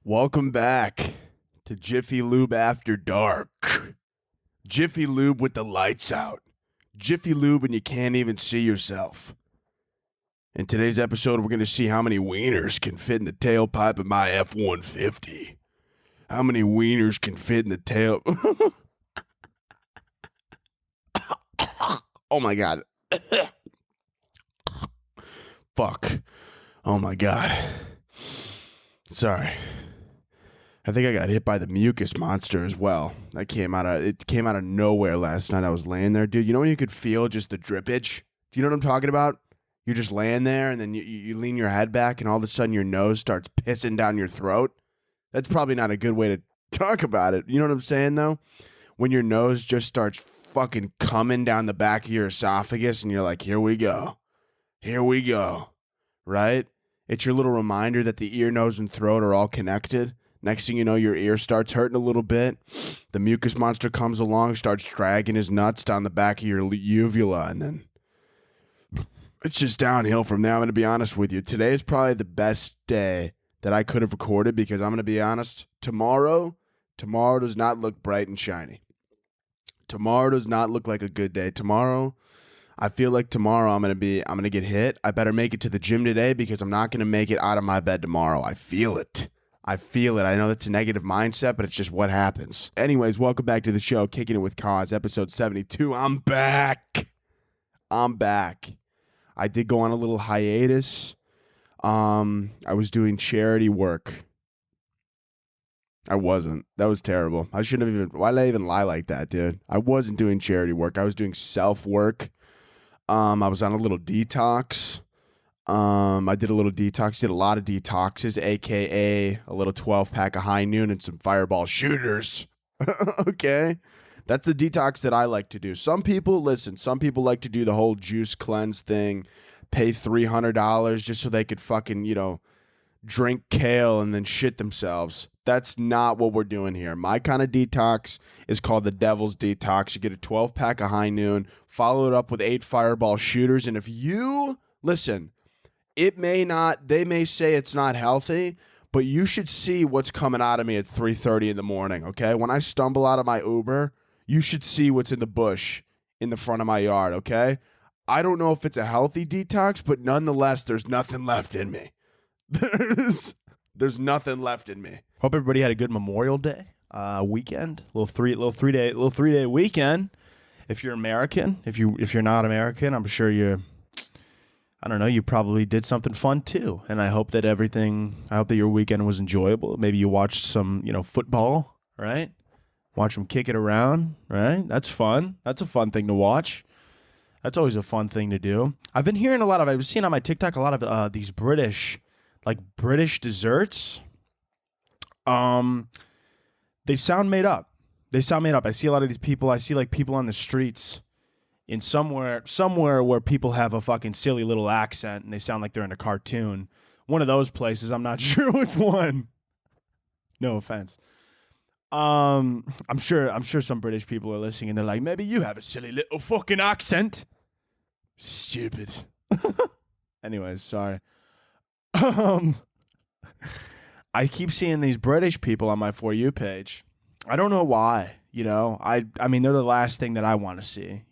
Welcome back to Jiffy Lube After Dark. Jiffy Lube with the lights out. Jiffy Lube when you can't even see yourself. In today's episode, we're going to see how many wieners can fit in the tailpipe of my F-150. How many wieners can fit in the tail... Oh my God. Fuck. Oh my God. Sorry. I think I got hit by the mucus monster as well. It came out of nowhere last night. I was laying there, dude. You know when you could feel just the drippage? Do you know what I'm talking about? You're just laying there and then you lean your head back and all of a sudden your nose starts pissing down your throat. That's probably not a good way to talk about it. You know what I'm saying though? When your nose just starts fucking coming down the back of your esophagus and you're like, here we go. Here we go. Right? It's your little reminder that the ear, nose, and throat are all connected. Next thing you know, your ear starts hurting a little bit. The mucus monster comes along, starts dragging his nuts down the back of your uvula, and then it's just downhill from there. I'm going to be honest with you. Today is probably the best day that I could have recorded because I'm going to be honest. Tomorrow does not look bright and shiny. Tomorrow does not look like a good day. I feel like tomorrow I'm going to get hit. I better make it to the gym today because I'm not going to make it out of my bed tomorrow. I feel it. I know that's a negative mindset, but it's just what happens. Anyways, welcome back to the show, Kicking It With Cause, episode 72. I'm back. I did go on a little hiatus. I was doing charity work. I wasn't. That was terrible. I shouldn't have even. Why did I even lie like that, dude? I wasn't doing charity work. I was doing self-work. I was on a little detox. I did a little detox, did a lot of detoxes, a.k.a. a little 12-pack of High Noon and some Fireball shooters. Okay? That's the detox that I like to do. Some people like to do the whole juice cleanse thing, pay $300 just so they could fucking, drink kale and then shit themselves. That's not what we're doing here. My kind of detox is called the Devil's Detox. You get a 12-pack of High Noon, follow it up with 8 Fireball shooters, and if you... Listen... they may say it's not healthy, but you should see what's coming out of me at 3:30 in the morning, okay? When I stumble out of my Uber, you should see what's in the bush in the front of my yard, okay? I don't know if it's a healthy detox, but nonetheless, there's nothing left in me. There's nothing left in me. Hope everybody had a good Memorial Day weekend, little three day weekend. If you're American, if you're not American, I'm sure you probably did something fun too. And I hope that your weekend was enjoyable. Maybe you watched some, football, right? Watch them kick it around, right? That's fun. That's a fun thing to watch. That's always a fun thing to do. I've been hearing I've seen on my TikTok a lot of these British desserts. They sound made up. I see a lot of these people. I see like people on the streets in somewhere where people have a fucking silly little accent and they sound like they're in a cartoon. One of those places, I'm not sure which one. No offense. I'm sure some British people are listening and they're like, maybe you have a silly little fucking accent. Stupid. Anyways, sorry. I keep seeing these British people on my For You page. I don't know why. I mean, they're the last thing that I want to see,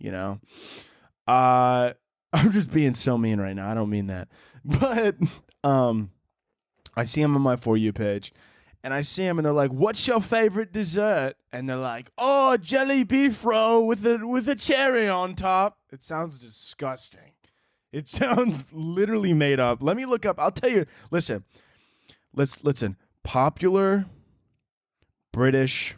I'm just being so mean right now. I don't mean that. But I see them on my For You page, and I see them, and they're like, what's your favorite dessert? And they're like, oh, jelly beef roll with a cherry on top. It sounds disgusting. It sounds literally made up. Let me look up. I'll tell you. Listen. Popular British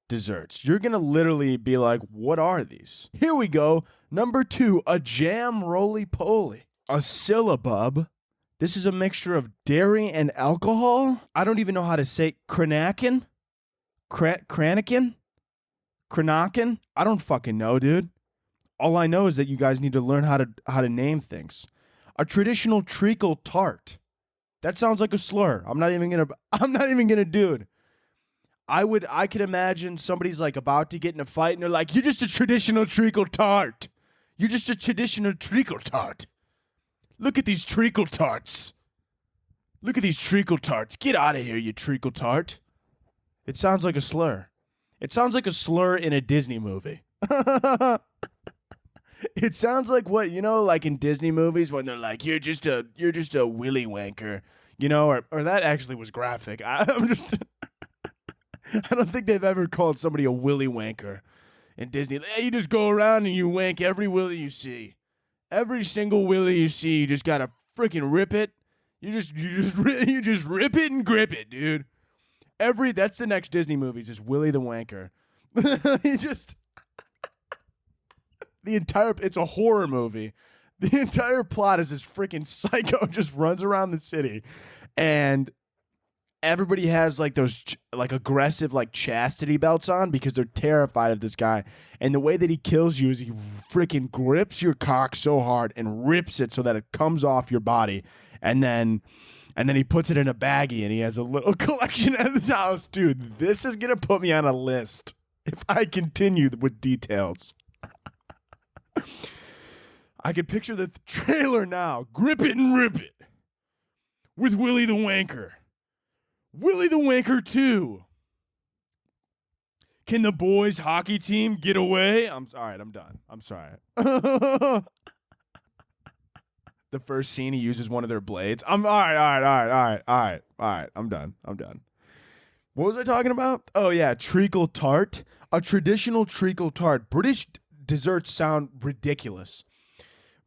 desserts. You're going to literally be like, what are these? Here we go. Number 2, a jam roly-poly. A syllabub. This is a mixture of dairy and alcohol. I don't even know how to say Kranaken. Kranaken? I don't fucking know, dude. All I know is that you guys need to learn how to name things. A traditional treacle tart. That sounds like a slur. I'm not even gonna do it. I could imagine somebody's like about to get in a fight and they're like, you're just a traditional treacle tart. You're just a traditional treacle tart. Look at these treacle tarts. Look at these treacle tarts. Get out of here, you treacle tart. It sounds like a slur. It sounds like a slur in a Disney movie. It sounds like what, like in Disney movies when they're like, you're just a willy wanker, or that actually was graphic. I don't think they've ever called somebody a willy wanker in Disney. Hey, you just go around and you wank every willy you see. Every single willy you see, you just gotta freaking rip it. You just rip it and grip it, dude. That's the next Disney movies is Willy the Wanker. It's a horror movie. The entire plot is this freaking psycho just runs around the city, and everybody has like those aggressive chastity belts on because they're terrified of this guy. And the way that he kills you is he freaking grips your cock so hard and rips it so that it comes off your body, and then he puts it in a baggie and he has a little collection at his house. Dude, this is gonna put me on a list if I continue with details. I can picture the trailer now. Grip it and rip it. With Willy the Wanker. Willy the Wanker 2. Can the boys hockey team get away? All right, I'm done. I'm sorry. The first scene, he uses one of their blades. All right. I'm done. What was I talking about? Oh, yeah, treacle tart. A traditional treacle tart. British desserts sound ridiculous.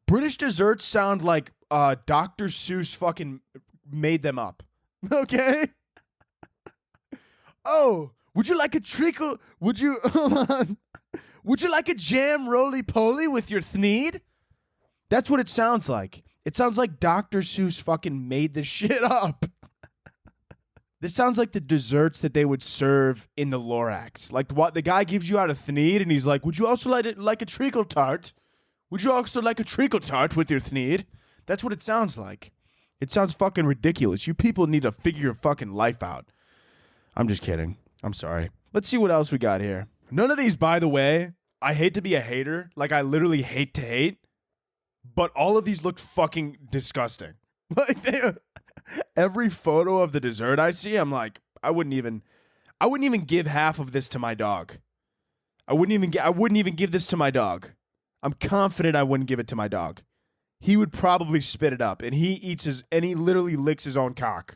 British desserts sound like Dr. Seuss fucking made them up. Okay? Oh, would you like a treacle? Would you like a jam roly-poly with your thneed? That's what it sounds like. It sounds like Dr. Seuss fucking made this shit up. This sounds like the desserts that they would serve in the Lorax. Like what the guy gives you out of thneed, and he's like, "Would you also like a treacle tart? Would you also like a treacle tart with your thneed?" That's what it sounds like. It sounds fucking ridiculous. You people need to figure your fucking life out. I'm just kidding. I'm sorry. Let's see what else we got here. None of these, by the way, I hate to be a hater. Like, I literally hate to hate. But all of these look fucking disgusting. Like, every photo of the dessert I see, I'm like, I wouldn't even give half of this to my dog. I wouldn't even give this to my dog. I'm confident I wouldn't give it to my dog. He would probably spit it up, and he literally licks his own cock.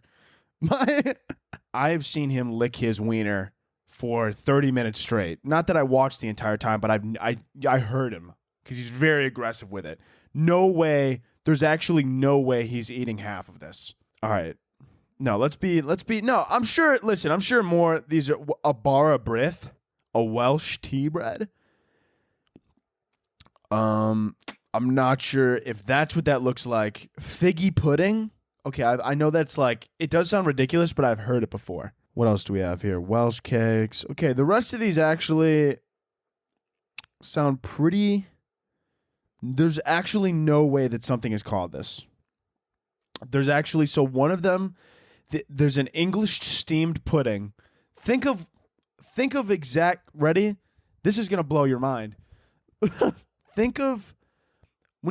I've seen him lick his wiener for 30 minutes straight. Not that I watched the entire time, but I heard him because he's very aggressive with it. No way. There's actually no way he's eating half of this. All right. No, no, I'm sure more. These are a bara brith, a Welsh tea bread. I'm not sure if that's what that looks like. Figgy pudding. Okay, I know that's it does sound ridiculous, but I've heard it before. What else do we have here? Welsh cakes. Okay, the rest of these actually sound pretty. There's actually no way that something is called this. There's actually, so one of them, there's an English steamed pudding. Think of ready? This is going to blow your mind. When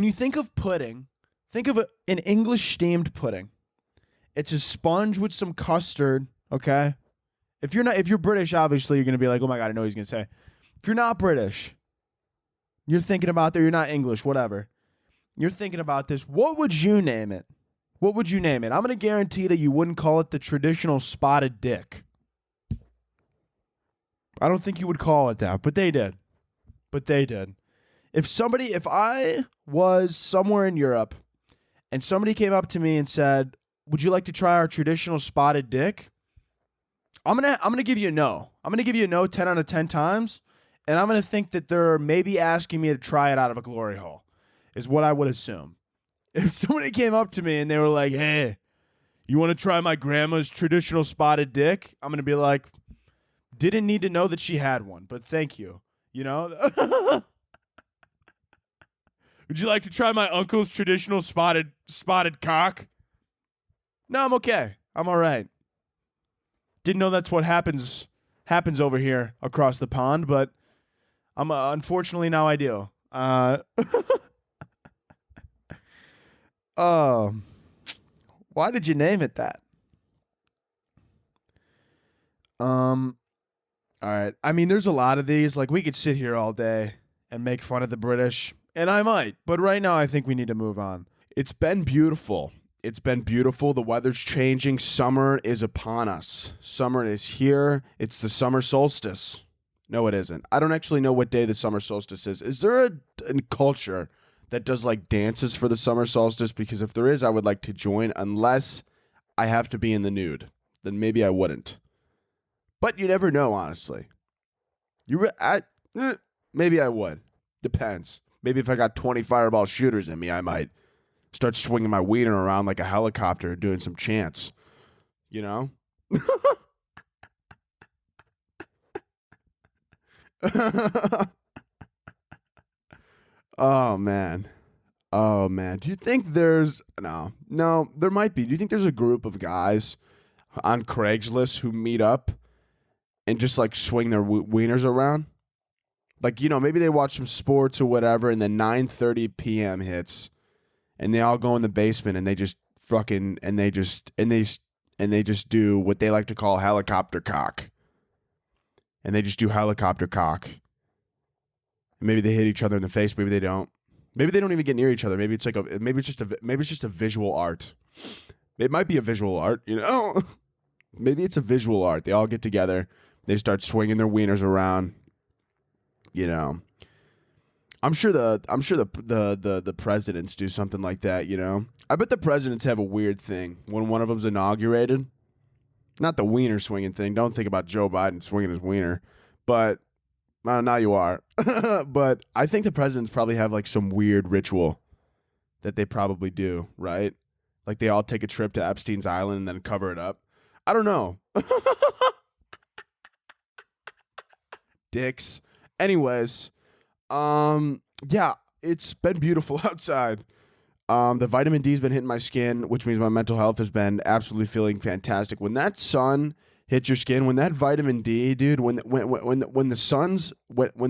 you think of pudding, think of an English steamed pudding. It's a sponge with some custard, okay? If you're British, obviously you're going to be like, "Oh my God, I know what he's going to say." If you're not British, you're thinking about you're not English, whatever. You're thinking about this. What would you name it? What would you name it? I'm going to guarantee that you wouldn't call it the traditional spotted dick. I don't think you would call it that, but they did. If I was somewhere in Europe and somebody came up to me and said, "Would you like to try our traditional spotted dick?" I'm going to give you a no. I'm going to give you a no 10 out of 10 times, and I'm going to think that they're maybe asking me to try it out of a glory hole, is what I would assume. If somebody came up to me and they were like, "Hey, you want to try my grandma's traditional spotted dick?" I'm going to be like, didn't need to know that she had one, but thank you. You know? Would you like to try my uncle's traditional spotted cock? No, I'm okay. I'm all right. Didn't know that's what happens over here across the pond, but I'm unfortunately now I do. Why did you name it that? All right. I mean, there's a lot of these. Like, we could sit here all day and make fun of the British, and I might. But right now, I think we need to move on. It's been beautiful. It's been beautiful. The weather's changing. Summer is upon us. Summer is here. It's the summer solstice. No, it isn't. I don't actually know what day the summer solstice is. Is there a culture that does like dances for the summer solstice? Because if there is, I would like to join, unless I have to be in the nude. Then maybe I wouldn't. But you never know, honestly. Maybe I would. Depends. Maybe if I got 20 fireball shooters in me, I might start swinging my wiener around like a helicopter doing some chants. You know? Oh, man. Oh, man. Do you think there's... No, there might be. Do you think there's a group of guys on Craigslist who meet up and just like swing their wieners around? Like, you know, maybe they watch some sports or whatever, and then 9:30 p.m. hits, and they all go in the basement, and they just fucking and they just do what they like to call helicopter cock, and they just do helicopter cock. And maybe they hit each other in the face. Maybe they don't. Maybe they don't even get near each other. Maybe it's just a visual art. It might be a visual art, you know. Maybe it's a visual art. They all get together. They start swinging their wieners around. You know, I'm sure the presidents do something like that. You know, I bet the presidents have a weird thing when one of them's inaugurated. Not the wiener swinging thing. Don't think about Joe Biden swinging his wiener, but now you are. But I think the presidents probably have like some weird ritual that they probably do, right? Like they all take a trip to Epstein's Island and then cover it up. I don't know. Dicks. Anyways, yeah, it's been beautiful outside. The vitamin D's been hitting my skin, which means my mental health has been absolutely feeling fantastic. When that sun hits your skin, when that vitamin D, dude, when the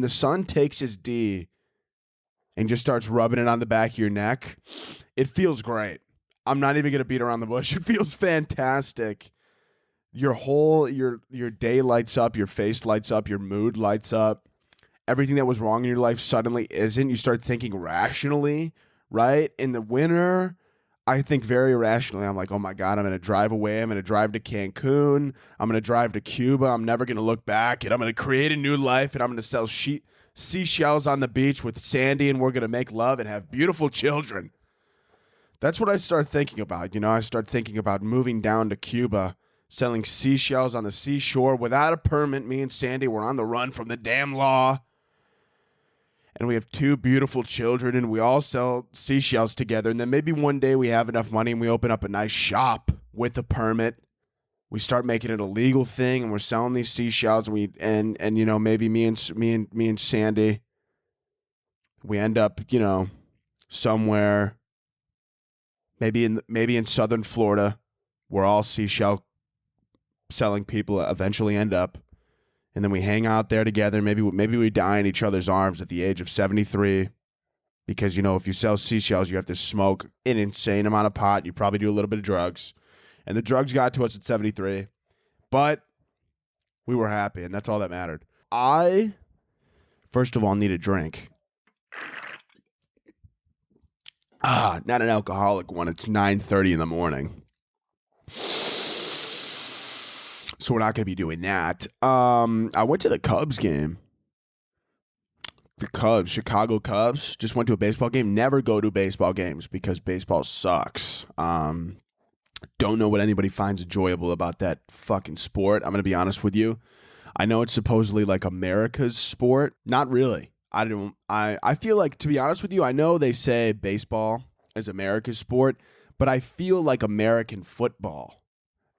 sun takes his D and just starts rubbing it on the back of your neck, it feels great. I'm not even gonna beat around the bush. It feels fantastic. Your day lights up, your face lights up, your mood lights up. Everything that was wrong in your life suddenly isn't. You start thinking rationally, right? In the winter, I think very rationally. I'm like, oh my God, I'm going to drive away. I'm going to drive to Cancun. I'm going to drive to Cuba. I'm never going to look back. And I'm going to create a new life. And I'm going to sell seashells on the beach with Sandy. And we're going to make love and have beautiful children. That's what I start thinking about. You know, I start thinking about moving down to Cuba, selling seashells on the seashore without a permit. Me and Sandy were on the run from the damn law. And we have 2 beautiful children, and we all sell seashells together. And then maybe one day we have enough money and we open up a nice shop with a permit. We start making it a legal thing, and we're selling these seashells. And you know, maybe me and Sandy, we end up, you know, somewhere, maybe in southern Florida, where all seashell selling people eventually end up. And then we hang out there together. Maybe we die in each other's arms at the age of 73. Because, you know, if you sell seashells, you have to smoke an insane amount of pot. You probably do a little bit of drugs. And the drugs got to us at 73. But we were happy, and that's all that mattered. I, first of all, need a drink. Not an alcoholic one. It's 9:30 in the morning. So we're not going to be doing that. I went to the Cubs game. The Cubs, Chicago Cubs, just went to a baseball game. Never go to baseball games because baseball sucks. Don't know what anybody finds enjoyable about that fucking sport. I'm going to be honest with you. I know it's supposedly like America's sport. Not really. I feel like, to be honest with you, I know they say baseball is America's sport, but I feel like American football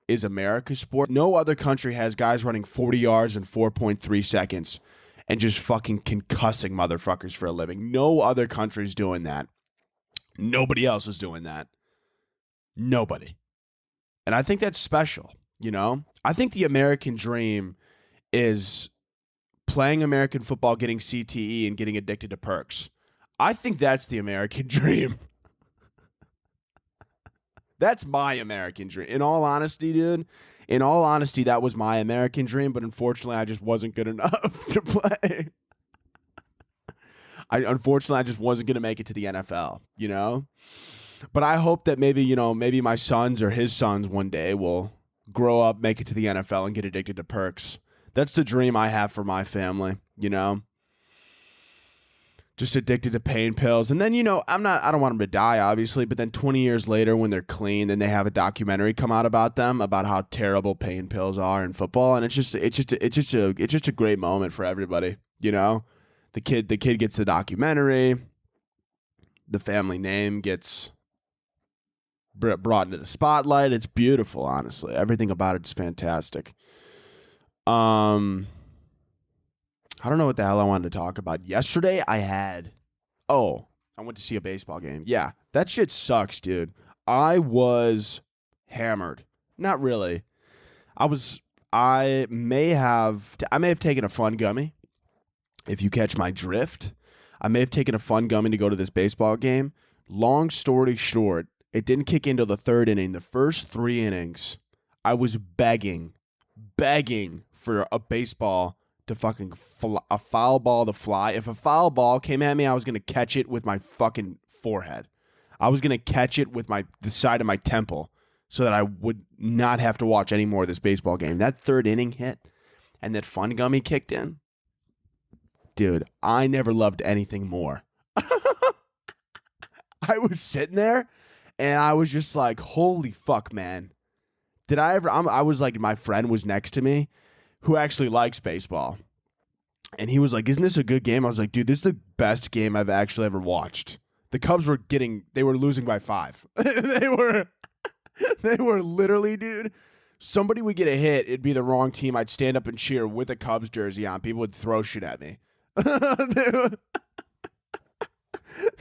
is America's sport. No other country has guys running 40 yards in 4.3 seconds and just fucking concussing motherfuckers for a living. No other country's doing that. Nobody else is doing that. Nobody. And I think that's special, you know? I think the American dream is playing American football, getting CTE, and getting addicted to perks. I think that's the American dream. That's my American dream. In all honesty, dude, In all honesty, that was my American dream, but unfortunately, I just wasn't good enough to play. Unfortunately, I just wasn't going to make it to the NFL, you know? But I hope that maybe, you know, maybe my sons or his sons one day will grow up, make it to the NFL, and get addicted to perks. That's the dream I have for my family, you know? Just addicted to pain pills. And then, you know, I don't want them to die, obviously, but then 20 years later when they're clean, then they have a documentary come out about them, about how terrible pain pills are in football. And it's just a great moment for everybody, you know? The kid gets the documentary. The family name gets brought into the spotlight. It's beautiful, honestly. Everything about it's fantastic. I don't know what the hell I wanted to talk about. Yesterday I went to see a baseball game. Yeah, that shit sucks, dude. I was hammered. Not really. I may have taken a fun gummy. If you catch my drift, I may have taken a fun gummy to go to this baseball game. Long story short, it didn't kick into the third inning. The first 3 innings, I was begging for a baseball to fucking a foul ball to fly. If a foul ball came at me, I was going to catch it with my fucking forehead. I was going to catch it with the side of my temple so that I would not have to watch any more of this baseball game. That third inning hit and that fun gummy kicked in. Dude, I never loved anything more. I was sitting there and I was just like, holy fuck, man. I was like, my friend was next to me who actually likes baseball. And he was like, isn't this a good game? I was like, dude, this is the best game I've actually ever watched. The Cubs were losing by 5. They were literally, dude. Somebody would get a hit. It'd be the wrong team. I'd stand up and cheer with a Cubs jersey on. People would throw shit at me.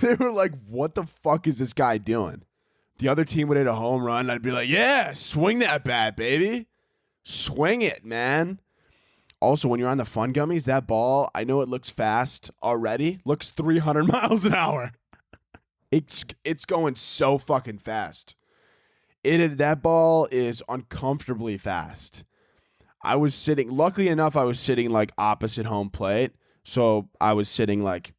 They were like, what the fuck is this guy doing? The other team would hit a home run, and I'd be like, yeah, swing that bat, baby. Swing it, man. Also, when you're on the fun gummies, that ball, I know it looks fast already, looks 300 miles an hour. It's going so fucking fast. That ball is uncomfortably fast. Luckily enough, I was sitting like opposite home plate. So I was sitting like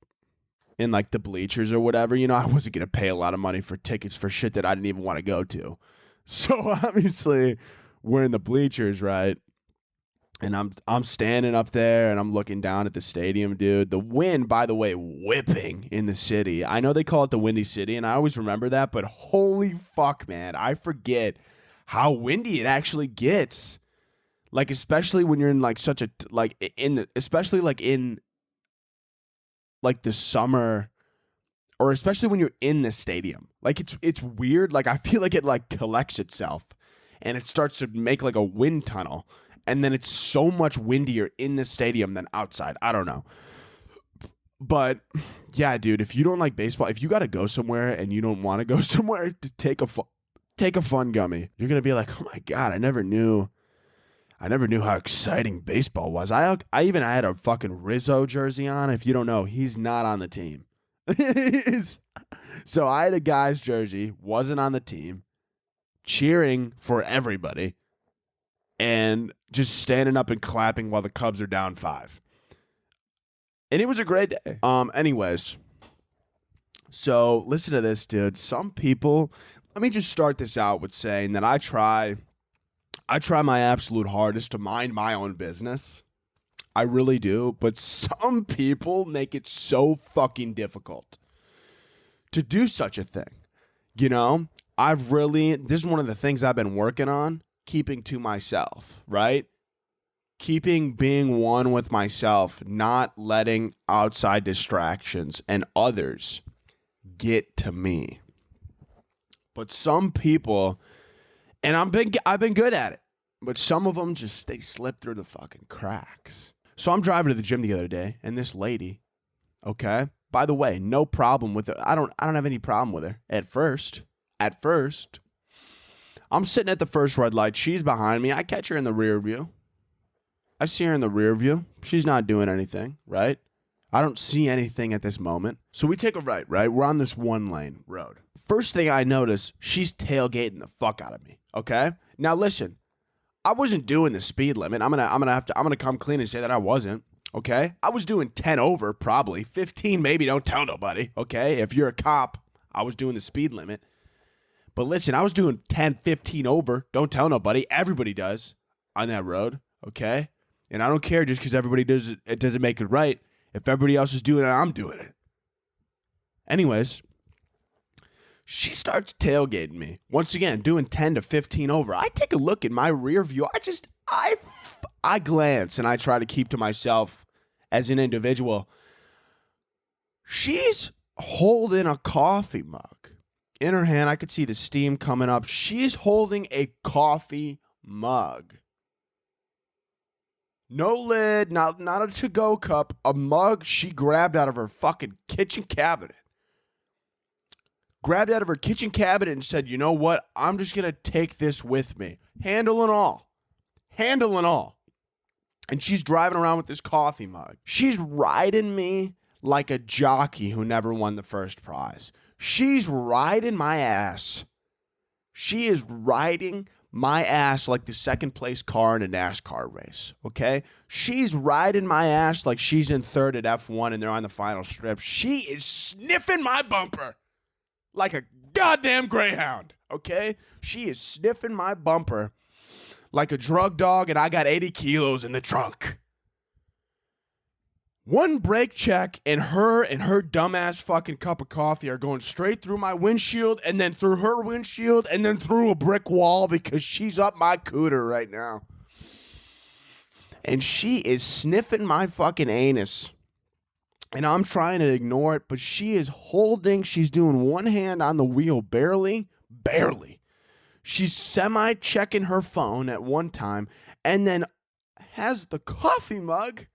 in like the bleachers or whatever. You know, I wasn't going to pay a lot of money for tickets for shit that I didn't even want to go to. So obviously we're in the bleachers, right? And I'm standing up there and I'm looking down at the stadium, dude. The wind, by the way, whipping in the city. I know they call it the Windy City, and I always remember that, but holy fuck, man. I forget how windy it actually gets. Like, especially when you're in like such a, like especially like in like the summer, or especially when you're in the stadium. Like it's weird. Like I feel like it like collects itself and it starts to make like a wind tunnel. And then it's so much windier in the stadium than outside. I don't know. But yeah, dude, if you don't like baseball, if you got to go somewhere and you don't want to go somewhere, to take a fun gummy. You're going to be like, oh my God, I never knew how exciting baseball was. I even had a fucking Rizzo jersey on. If you don't know, he's not on the team. So I had a guy's jersey, wasn't on the team, cheering for everybody, and just standing up and clapping while the Cubs are down 5. And it was a great day. Anyways, so listen to this, dude. Some people, let me just start this out with saying that I try my absolute hardest to mind my own business. I really do. But some people make it so fucking difficult to do such a thing. You know, this is one of the things I've been working on, keeping to myself, right? Being one with myself, not letting outside distractions and others get to me. But some people, and I've been good at it, but some of them they slip through the fucking cracks. So I'm driving to the gym the other day, and this lady, okay, by the way, no problem with her. I don't have any problem with her at first. I'm sitting at the first red light. She's behind me. I catch her in the rear view. I see her in the rear view. She's not doing anything, right? I don't see anything at this moment. So we take a right? We're on this 1-lane road. First thing I notice, she's tailgating the fuck out of me, okay? Now listen, I wasn't doing the speed limit. I'm gonna come clean and say that I wasn't. Okay, I was doing 10 over, probably 15, maybe. Don't tell nobody. Okay, if you're a cop, I was doing the speed limit. But listen, I was doing 10, 15 over. Don't tell nobody. Everybody does on that road. Okay, and I don't care just because everybody does it. It doesn't make it right. If everybody else is doing it, I'm doing it. Anyways, she starts tailgating me. Once again, doing 10 to 15 over. I take a look at my rear view. I glance and I try to keep to myself as an individual. She's holding a coffee mug in her hand. I could see the steam coming up. She's holding a coffee mug. No lid, not a to-go cup, a mug she grabbed out of her fucking kitchen cabinet. Grabbed out of her kitchen cabinet and said, you know what? I'm just going to take this with me. Handle and all. Handle and all. And she's driving around with this coffee mug. She's riding me like a jockey who never won the first prize. She's riding my ass. She is riding my ass like the second place car in a NASCAR race, okay? She's riding my ass like she's in third at F1 and they're on the final strip. She is sniffing my bumper like a goddamn greyhound, okay? She is sniffing my bumper like a drug dog, and I got 80 kilos in the trunk. One brake check, and her dumbass fucking cup of coffee are going straight through my windshield, and then through her windshield, and then through a brick wall because she's up my cooter right now. And she is sniffing my fucking anus. And I'm trying to ignore it, but she's doing one hand on the wheel, barely. She's semi-checking her phone at one time and then has the coffee mug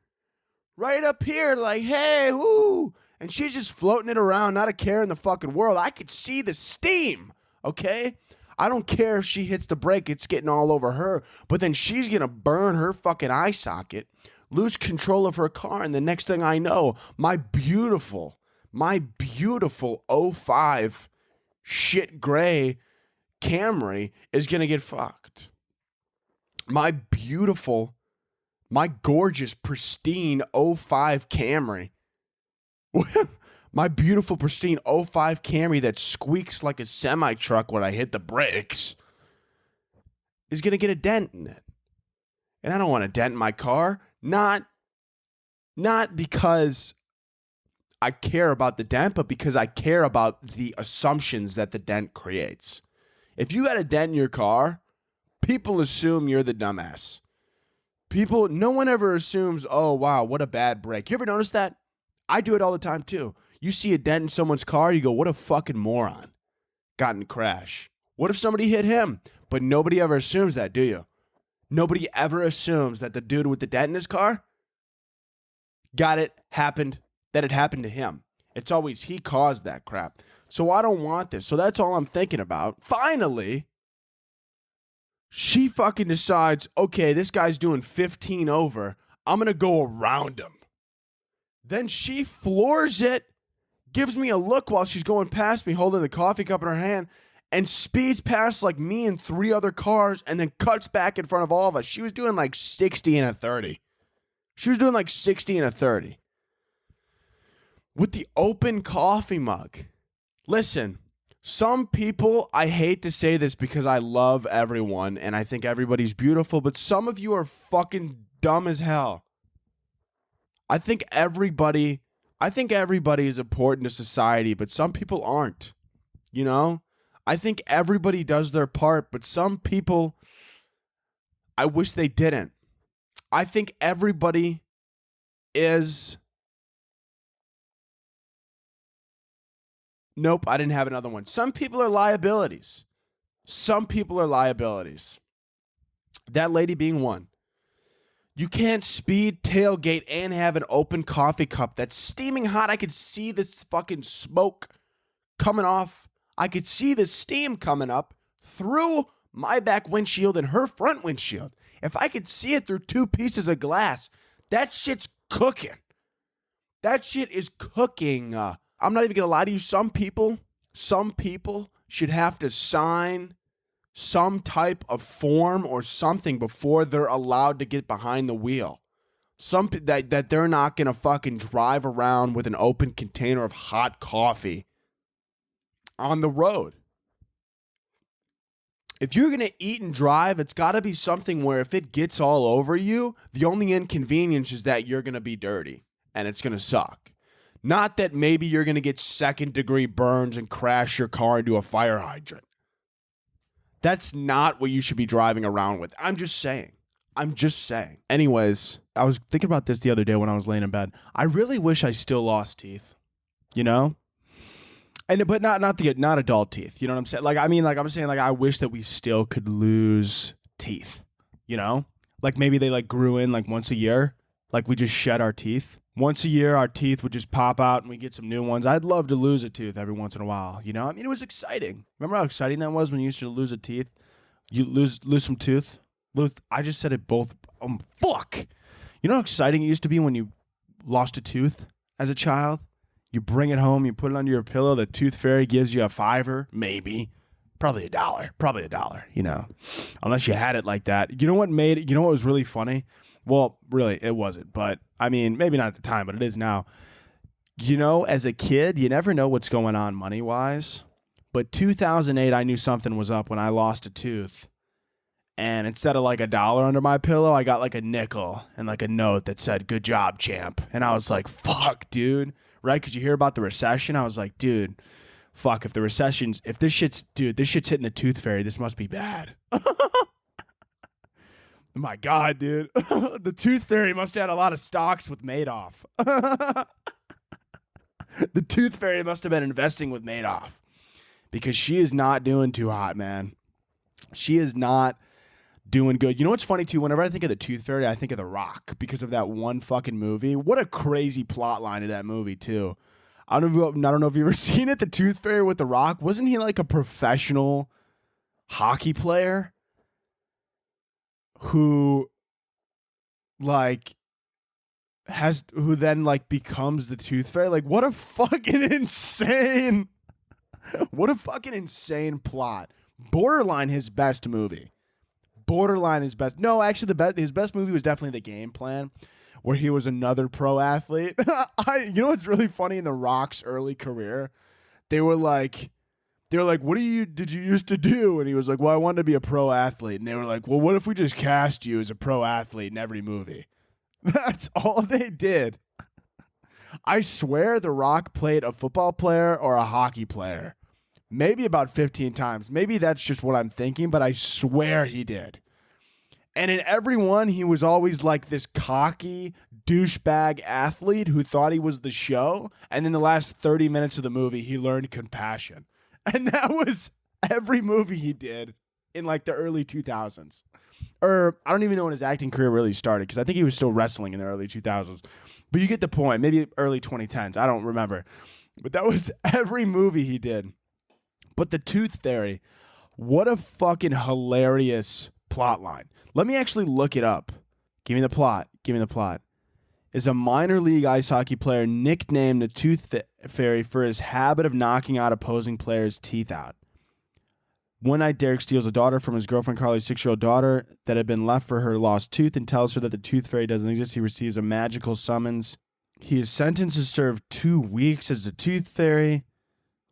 right up here like, hey, woo. And she's just floating it around, not a care in the fucking world. I could see the steam, okay? I don't care if she hits the brake. It's getting all over her. But then she's going to burn her fucking eye socket, lose control of her car, and the next thing I know, my beautiful '05 shit gray Camry is going to get fucked. My gorgeous, pristine '05 Camry. My beautiful, pristine '05 Camry that squeaks like a semi-truck when I hit the brakes is going to get a dent in it. And I don't want a dent in my car. Not because I care about the dent, but because I care about the assumptions that the dent creates. If you got a dent in your car, people assume you're the dumbass. No one ever assumes, oh, wow, what a bad break. You ever notice that? I do it all the time, too. You see a dent in someone's car, you go, what a fucking moron. Got in a crash. What if somebody hit him? But nobody ever assumes that, do you? Nobody ever assumes that the dude with the dent in his car that it happened to him. It's always he caused that crap. So I don't want this. So that's all I'm thinking about. Finally, she fucking decides, okay, this guy's doing 15 over. I'm going to go around him. Then she floors it, gives me a look while she's going past me, holding the coffee cup in her hand, and speeds past like me and 3 other cars and then cuts back in front of all of us. She was doing like 60 and a 30. With the open coffee mug. Listen, some people, I hate to say this because I love everyone and I think everybody's beautiful, but some of you are fucking dumb as hell. I think everybody is important to society, but some people aren't. You know? I think everybody does their part, but some people, I wish they didn't. I think everybody is... Nope, I didn't have another one. Some people are liabilities. That lady being one. You can't speed, tailgate, and have an open coffee cup that's steaming hot. I could see this fucking smoke coming off. I could see the steam coming up through my back windshield and her front windshield. If I could see it through 2 pieces of glass, that shit's cooking. That shit is cooking. I'm not even going to lie to you. Some people should have to sign some type of form or something before they're allowed to get behind the wheel. That they're not going to fucking drive around with an open container of hot coffee on the road. If you're going to eat and drive, it's got to be something where if it gets all over you, the only inconvenience is that you're going to be dirty and it's going to suck. Not that maybe you're going to get second-degree burns and crash your car into a fire hydrant. That's not what you should be driving around with. I'm just saying. Anyways, I was thinking about this the other day when I was laying in bed. I really wish I still lost teeth, you know? But not adult teeth. You know what I'm saying? I'm saying I wish that we still could lose teeth, you know? Like maybe they grew in once a year. Like we just shed our teeth. Once a year, our teeth would just pop out and we get some new ones. I'd love to lose a tooth every once in a while, you know? I mean, it was exciting. Remember how exciting that was when you used to lose a teeth? You lose some tooth? I just said it both. Fuck. You know how exciting it used to be when you lost a tooth as a child? You bring it home, you put it under your pillow, the tooth fairy gives you a $5, maybe. Probably $1, you know. Unless you had it like that. You know what was really funny? Well, really, it wasn't. But, I mean, maybe not at the time, but it is now. You know, as a kid, you never know what's going on money-wise. But 2008, I knew something was up when I lost a tooth. And instead of $1 under my pillow, I got a nickel and a note that said, "Good job, champ." And I was like, fuck, dude. Right? Because you hear about the recession. I was like, dude, fuck, if this shit's hitting the tooth fairy, this must be bad. My God, dude. The tooth fairy must have had a lot of stocks with Madoff. The tooth fairy must have been investing with Madoff. Because she is not doing too hot, man. She is not doing good. You know what's funny, too? Whenever I think of the tooth fairy, I think of The Rock because of that one fucking movie. What a crazy plot line of that movie, too. I don't know if you've ever seen it, the tooth fairy with The Rock. Wasn't he a professional hockey player who then becomes the tooth fairy? What a fucking insane plot. Borderline his best movie. No, actually, his best movie was definitely The Game Plan, where he was another pro athlete. You know what's really funny in The Rock's early career? They were like, what did you used to do? And he was like, well, I wanted to be a pro athlete. And they were like, well, what if we just cast you as a pro athlete in every movie? That's all they did. I swear The Rock played a football player or a hockey player. Maybe about 15 times. Maybe that's just what I'm thinking, but I swear he did. And in every one, he was always this cocky douchebag athlete who thought he was the show. And in the last 30 minutes of the movie, he learned compassion. And that was every movie he did in the early 2000s. Or I don't even know when his acting career really started because I think he was still wrestling in the early 2000s. But you get the point. Maybe early 2010s. I don't remember. But that was every movie he did. But the tooth fairy, what a fucking hilarious plot line. Let me actually look it up. Give me the plot. Is a minor league ice hockey player nicknamed the Tooth Fairy for his habit of knocking out opposing players' teeth out. One night, Derek steals a daughter from his girlfriend Carly's 6-year-old daughter that had been left for her lost tooth and tells her that the Tooth Fairy doesn't exist. He receives a magical summons. He is sentenced to serve 2 weeks as the Tooth Fairy.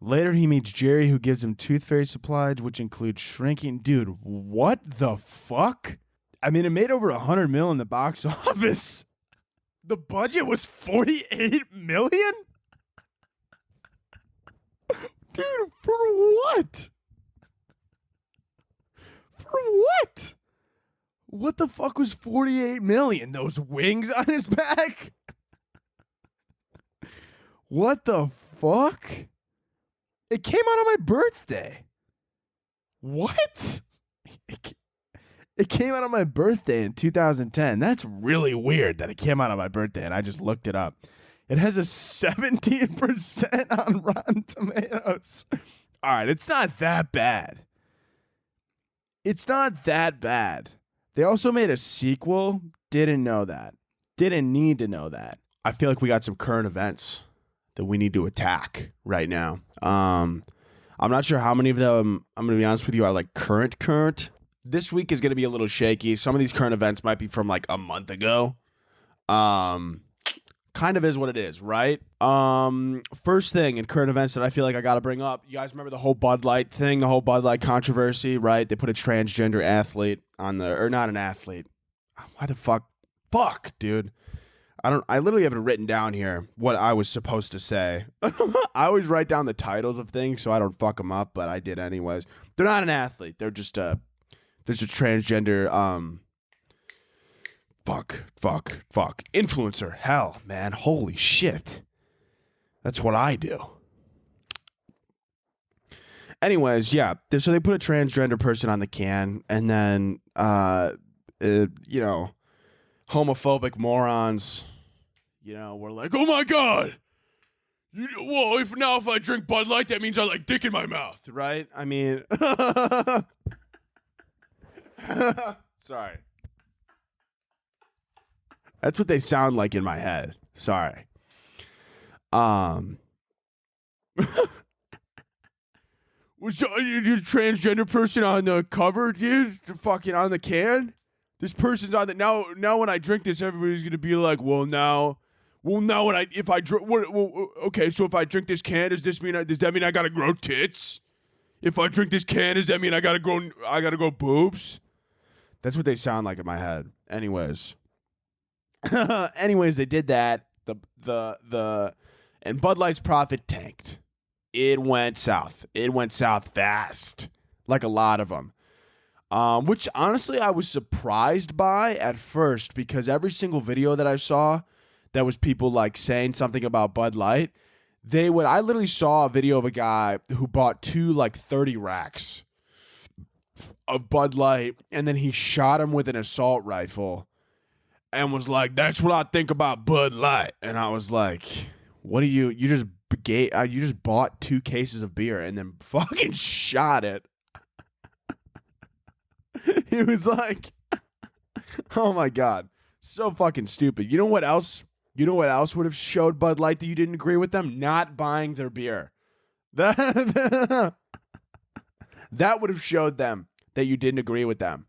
Later, he meets Jerry, who gives him Tooth Fairy supplies, which include shrinking. Dude, what the fuck? I mean, it made over $100 million in the box office. The budget was $48 million? Dude, for what? What the fuck was $48 million? Those wings on his back? What the fuck? It came out on my birthday. What? It came out on my birthday in 2010. That's really weird that it came out on my birthday, and I just looked it up. It has a 17% on Rotten Tomatoes. All right, it's not that bad. They also made a sequel. Didn't know that. Didn't need to know that. I feel like we got some current events that we need to attack right now. I'm not sure how many of them, I'm going to be honest with you, are like current. This week is going to be a little shaky. Some of these current events might be from like a month ago. Kind of is what it is, right? First thing in current events that I feel like I got to bring up. You guys remember the whole Bud Light thing, the whole Bud Light controversy, right? They put a transgender athlete on the, or not an athlete. Why the fuck? Fuck, dude. I literally have it written down here what I was supposed to say. I always write down the titles of things so I don't fuck them up, but I did anyways. They're not an athlete. They're just a transgender, fuck. Influencer. Hell, man. Holy shit. That's what I do. Anyways, yeah. So they put a transgender person on the can, and then, homophobic morons, we're like, oh my God. If I drink Bud Light, that means I like dick in my mouth, right? I mean, sorry. That's what they sound like in my head. Sorry. Was you transgender person on the cover, dude? Fucking on the can? This person's on the now. When I drink this, everybody's gonna be like, okay, so if I drink this can, does that mean I gotta grow tits? If I drink this can, does that mean I gotta grow boobs? That's what they sound like in my head. Anyways, they did that. And Bud Light's profit tanked. It went south. It went south fast, like a lot of them. Which honestly I was surprised by at first, because every single video that I saw that was people like saying something about Bud Light, I literally saw a video of a guy who bought 2 like 30 racks of Bud Light, and then he shot him with an assault rifle and was like, that's what I think about Bud Light. And I was like, what do you just bought 2 cases of beer and then fucking shot it. He was like, oh my God, so fucking stupid. You know what else would have showed Bud Light that you didn't agree with them? Not buying their beer. That would have showed them that you didn't agree with them.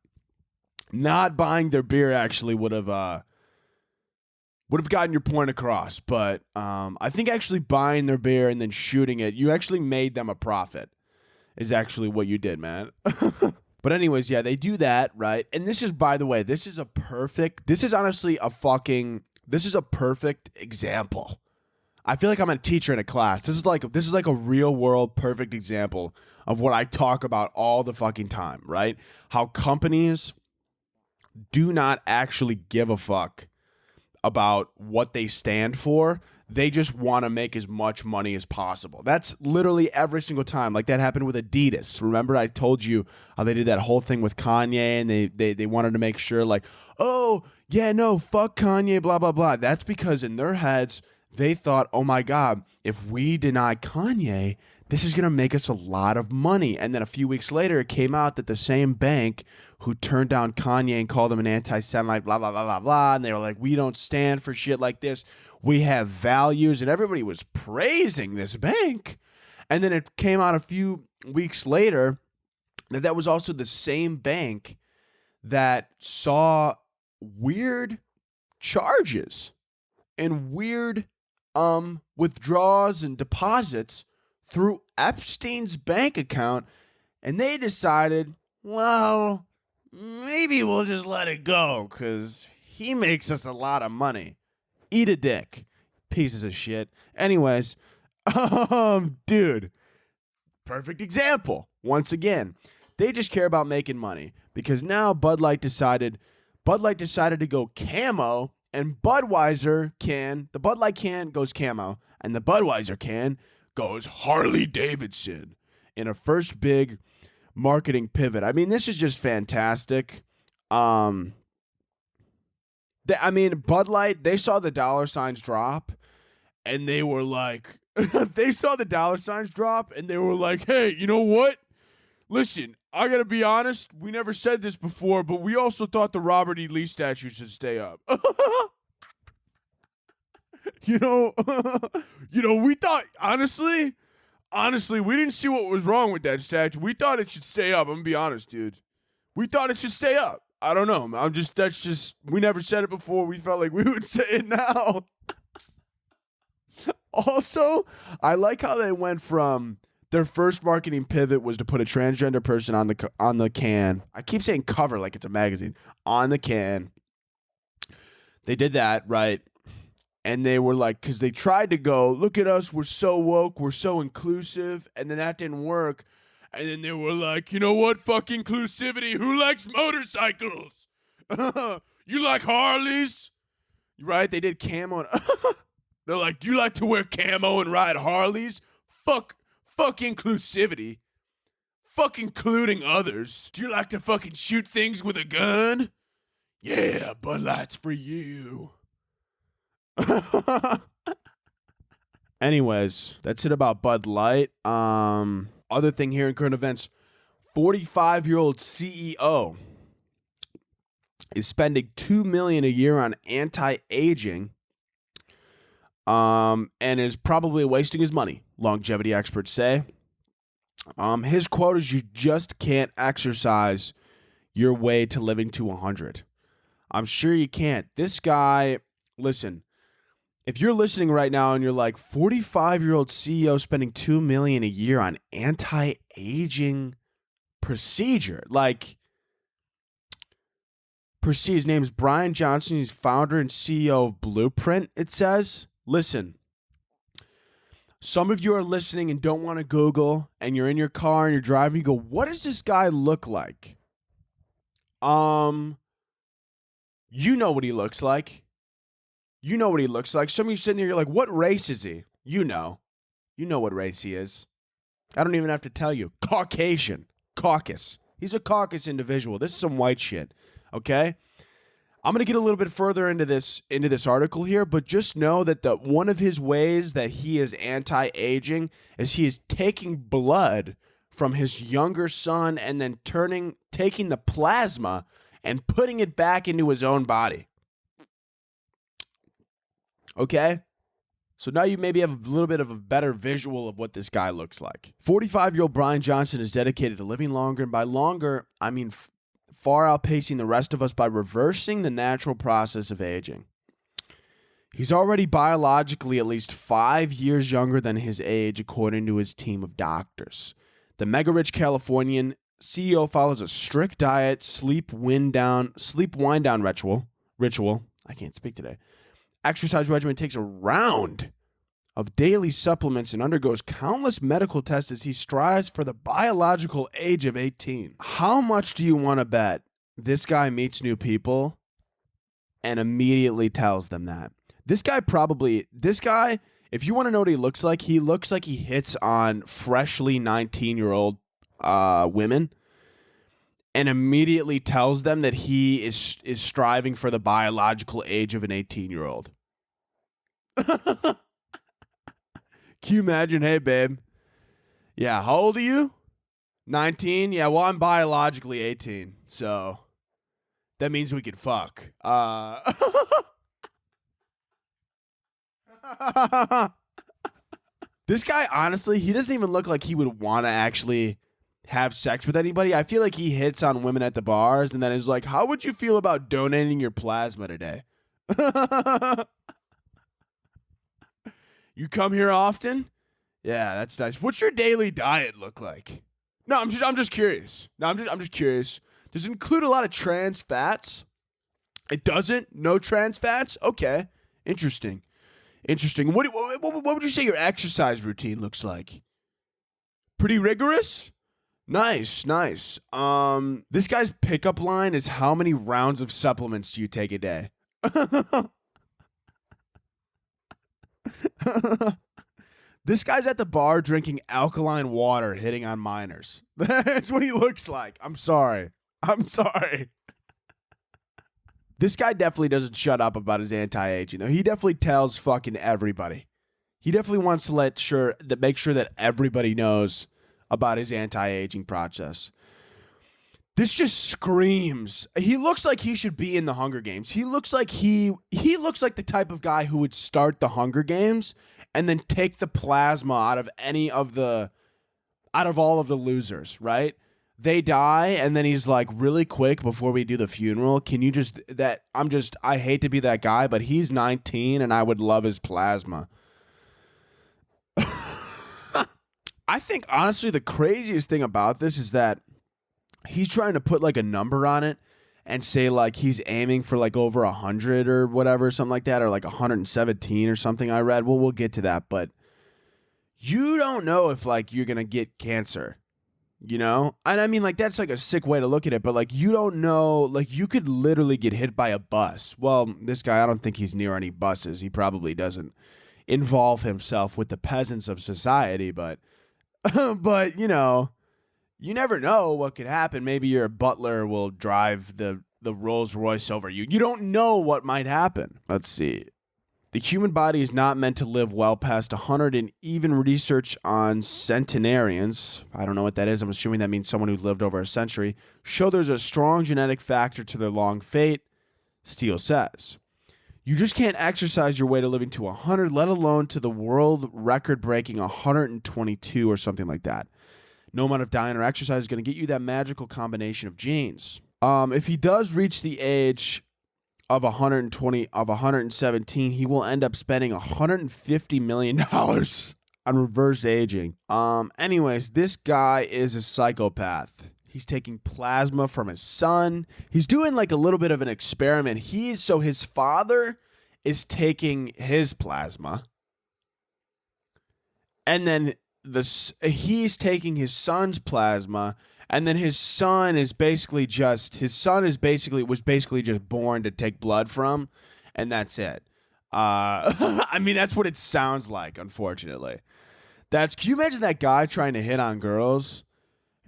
Not buying their beer actually would have gotten your point across. But I think actually buying their beer and then shooting it, you actually made them a profit, is actually what you did, man. But anyways, yeah, they do that, right? And this is, by the way, this is a perfect example. I feel like I'm a teacher in a class. This is like a real world perfect example of what I talk about all the fucking time, right? How companies do not actually give a fuck about what they stand for. They just want to make as much money as possible. That's literally every single time. Like that happened with Adidas. Remember I told you how they did that whole thing with Kanye, and they wanted to make sure like, oh, yeah, no, fuck Kanye, blah, blah, blah. That's because in their heads, they thought, oh my God, if we deny Kanye, this is going to make us a lot of money. And then a few weeks later, it came out that the same bank who turned down Kanye and called him an anti-Semite, blah, blah, blah, blah, blah. And they were like, we don't stand for shit like this. We have values. And everybody was praising this bank. And then it came out a few weeks later that was also the same bank that saw weird charges and weird withdrawals and deposits through Epstein's bank account, and they decided, well, maybe we'll just let it go because he makes us a lot of money. Eat a dick, pieces of shit. Anyways, dude, perfect example. Once again, they just care about making money, because now Bud Light decided to go camo, and the Bud Light can goes camo, and the Budweiser can goes Harley Davidson in a first big marketing pivot. I mean, this is just fantastic. Bud Light, they saw the dollar signs drop, and they were like, hey, you know what? Listen, I gotta be honest, we never said this before, but we also thought the Robert E. Lee statue should stay up. We thought, honestly, Honestly, we didn't see what was wrong with that statue. We thought it should stay up. I'm gonna be honest, dude. We thought it should stay up. I don't know. That's just, we never said it before. We felt like we would say it now. Also, I like how they went from their first marketing pivot was to put a transgender person on the can. I keep saying cover like it's a magazine. On the can. They did that, right? And they were like, because they tried to go, look at us, we're so woke, we're so inclusive, and then that didn't work. And then they were like, you know what? Fuck inclusivity. Who likes motorcycles? You like Harleys? Right? They did camo. They're like, do you like to wear camo and ride Harleys? Fuck inclusivity. Fuck including others. Do you like to fucking shoot things with a gun? Yeah, Bud Light's for you. Anyways, that's it about Bud Light. Other thing here in current events, 45-year-old CEO is spending $2 million a year on anti-aging, and is probably wasting his money, longevity experts say. His quote is, "You just can't exercise your way to living to 100. I'm sure you can't. This guy, listen, if you're listening right now and you're like, 45-year-old CEO spending $2 million a year on anti-aging procedure, like, his name is Brian Johnson. He's founder and CEO of Blueprint, it says. Listen, some of you are listening and don't want to Google, and you're in your car and you're driving, you go, what does this guy look like? You know what he looks like. You know what he looks like. Some of you sitting there, you're like, what race is he? You know what race he is. I don't even have to tell you. Caucasian. Caucus. He's a caucus individual. This is some white shit. Okay? I'm going to get a little bit further into this article here, but just know that one of his ways that he is anti-aging is he is taking blood from his younger son and then taking the plasma and putting it back into his own body. Okay? So now you maybe have a little bit of a better visual of what this guy looks like. 45-year-old Brian Johnson is dedicated to living longer, and by longer, I mean far outpacing the rest of us by reversing the natural process of aging. He's already biologically at least 5 years younger than his age, according to his team of doctors. The mega-rich Californian CEO follows a strict diet, sleep wind down ritual. I can't speak today. Exercise regimen, takes a round of daily supplements and undergoes countless medical tests as he strives for the biological age of 18. How much do you want to bet this guy meets new people and immediately tells them that? This guy, if you want to know what he looks like he hits on freshly 19-year-old women and immediately tells them that he is striving for the biological age of an 18-year-old. Can you imagine? Hey, babe. Yeah, how old are you? 19? Yeah, well, I'm biologically 18, so that means we could fuck. This guy, honestly, he doesn't even look like he would want to actually have sex with anybody. I feel like he hits on women at the bars and then is like, how would you feel about donating your plasma today? You come here often? Yeah, that's nice. What's your daily diet look like? No, I'm just curious. I'm just curious. Does it include a lot of trans fats? It doesn't? No trans fats? Okay. Interesting. What would you say your exercise routine looks like? Pretty rigorous? Nice. This guy's pickup line is, how many rounds of supplements do you take a day? This guy's at the bar drinking alkaline water, hitting on minors. That's what he looks like. I'm sorry. This guy definitely doesn't shut up about his anti-aging, though. He definitely tells fucking everybody. He definitely wants to make sure that everybody knows about his anti-aging process. This just screams. He looks like he should be in the Hunger Games. He looks like he looks like the type of guy who would start the Hunger Games and then take the plasma out of all of the losers, right? They die, and then he's like, really quick before we do the funeral, can you I hate to be that guy, but he's 19 and I would love his plasma. I think honestly the craziest thing about this is that he's trying to put like a number on it and say like he's aiming for like over 100 or whatever, something like that, or like 117 or something I read. Well, we'll get to that, but you don't know if like you're going to get cancer, you know? And I mean like that's like a sick way to look at it, but like you don't know, like you could literally get hit by a bus. Well, this guy, I don't think he's near any buses. He probably doesn't involve himself with the peasants of society, but but you know, you never know what could happen. Maybe your butler will drive the Rolls Royce over you. You don't know what might happen. Let's see. The human body is not meant to live well past 100, and even research on centenarians, I don't know what that is, I'm assuming that means someone who lived over a century, show there's a strong genetic factor to their long fate, Steele says. You just can't exercise your way to living to 100, let alone to the world record-breaking 122 or something like that. No amount of diet or exercise is going to get you that magical combination of genes. If he does reach the age of 117, he will end up spending $150 million on reverse aging. Anyways, this guy is a psychopath. He's taking plasma from his son. He's doing like a little bit of an experiment. So his father is taking his plasma, and then he's taking his son's plasma, and then his son was basically just born to take blood from, and that's it. I mean, that's what it sounds like, unfortunately. Can you imagine that guy trying to hit on girls?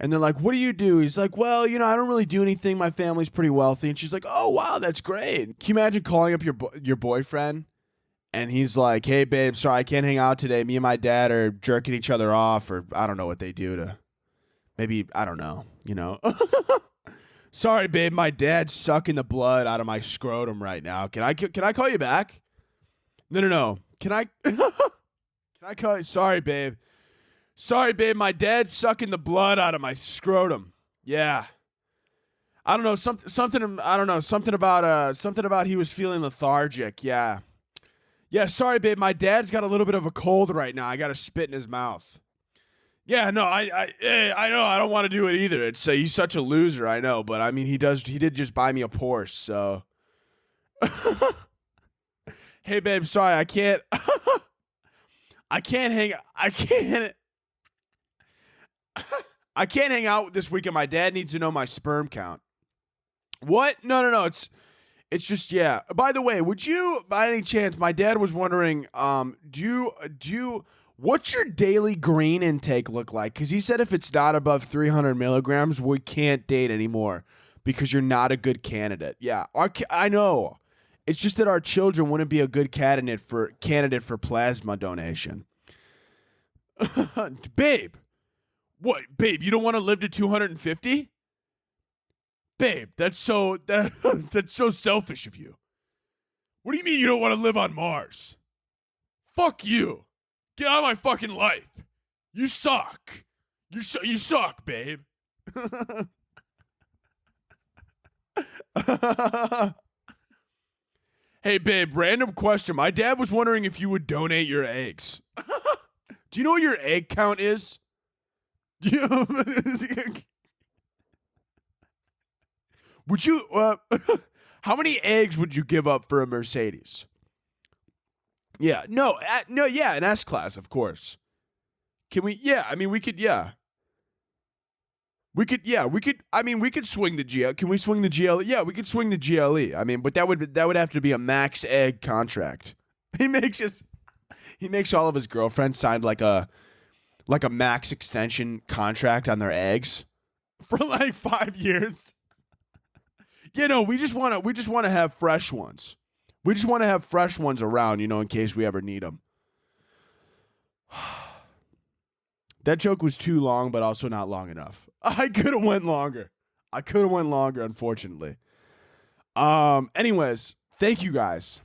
And they're like, what do you do? He's like, well, you know, I don't really do anything. My family's pretty wealthy. And she's like, oh, wow, that's great. Can you imagine calling up your boyfriend? And he's like, hey, babe, sorry, I can't hang out today. Me and my dad are jerking each other off, or I don't know what they do to, maybe, I don't know, you know. Sorry, babe, my dad's sucking the blood out of my scrotum right now. Can I call you back? No. Can I call you? Sorry, babe. Sorry, babe, my dad's sucking the blood out of my scrotum. Yeah. I don't know, something about he was feeling lethargic. Yeah. Yeah, sorry, babe, my dad's got a little bit of a cold right now. I got to spit in his mouth. Yeah, no, I know, I don't want to do it either. He's such a loser, I know, but I mean, he did just buy me a Porsche, so. Hey, babe, sorry, I can't hang out this weekend. My dad needs to know my sperm count. What? No. It's just, yeah. By the way, would you, by any chance, my dad was wondering, what's your daily green intake look like? Because he said if it's not above 300 milligrams, we can't date anymore because you're not a good candidate. Yeah, I know. It's just that our children wouldn't be a good candidate for plasma donation. Babe. What, babe, you don't want to live to 250? Babe, that's so selfish of you. What do you mean you don't want to live on Mars? Fuck you. Get out of my fucking life. You suck. You suck, babe. Hey, babe, random question. My dad was wondering if you would donate your eggs. Do you know what your egg count is? Would you, how many eggs would you give up for a Mercedes? Yeah, yeah, an S-Class, of course. Can we, yeah, I mean, we could, yeah. We could swing the GLE. Can we swing the GLE? Yeah, we could swing the GLE. I mean, but that would have to be a max egg contract. He makes all of his girlfriends sign like a max extension contract on their eggs for like 5 years. You know, we just want to have fresh ones. We just want to have fresh ones around, you know, in case we ever need them. That joke was too long, but also not long enough. I could have went longer. I could have went longer, unfortunately. Anyways, thank you guys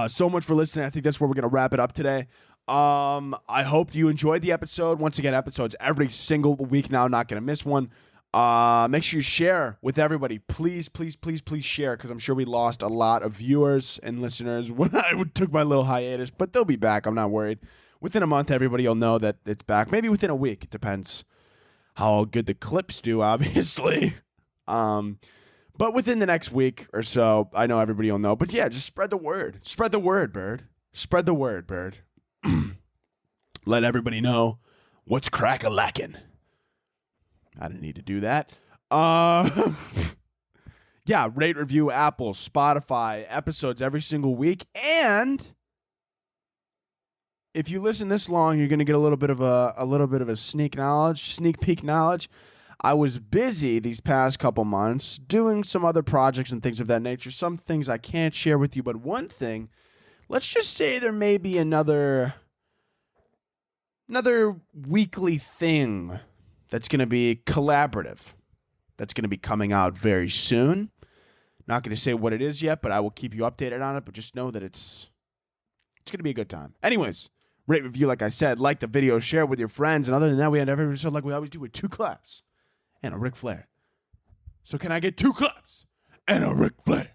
so much for listening. I think that's where we're going to wrap it up today. I hope you enjoyed the episode. Once again, episodes every single week now. Not going to miss one. Make sure you share with everybody. Please, please, please, please share, because I'm sure we lost a lot of viewers and listeners when I took my little hiatus, but they'll be back. I'm not worried. Within a month, everybody will know that it's back. Maybe within a week. It depends how good the clips do, obviously. But within the next week or so, I know everybody will know. But yeah, just spread the word. Spread the word, Bird. Spread the word, Bird. Let everybody know what's crack-a-lackin'. I didn't need to do that. Yeah, rate, review, Apple, Spotify, episodes every single week. And if you listen this long, you're going to get a little bit of a sneak peek knowledge. I was busy these past couple months doing some other projects and things of that nature. Some things I can't share with you, but one thing, let's just say there may be another weekly thing that's going to be collaborative. That's going to be coming out very soon. Not going to say what it is yet, but I will keep you updated on it. But just know that it's going to be a good time. Anyways, rate, review, like I said, like the video, share it with your friends. And other than that, we end every episode like we always do with 2 claps and a Ric Flair. So can I get 2 claps and a Ric Flair?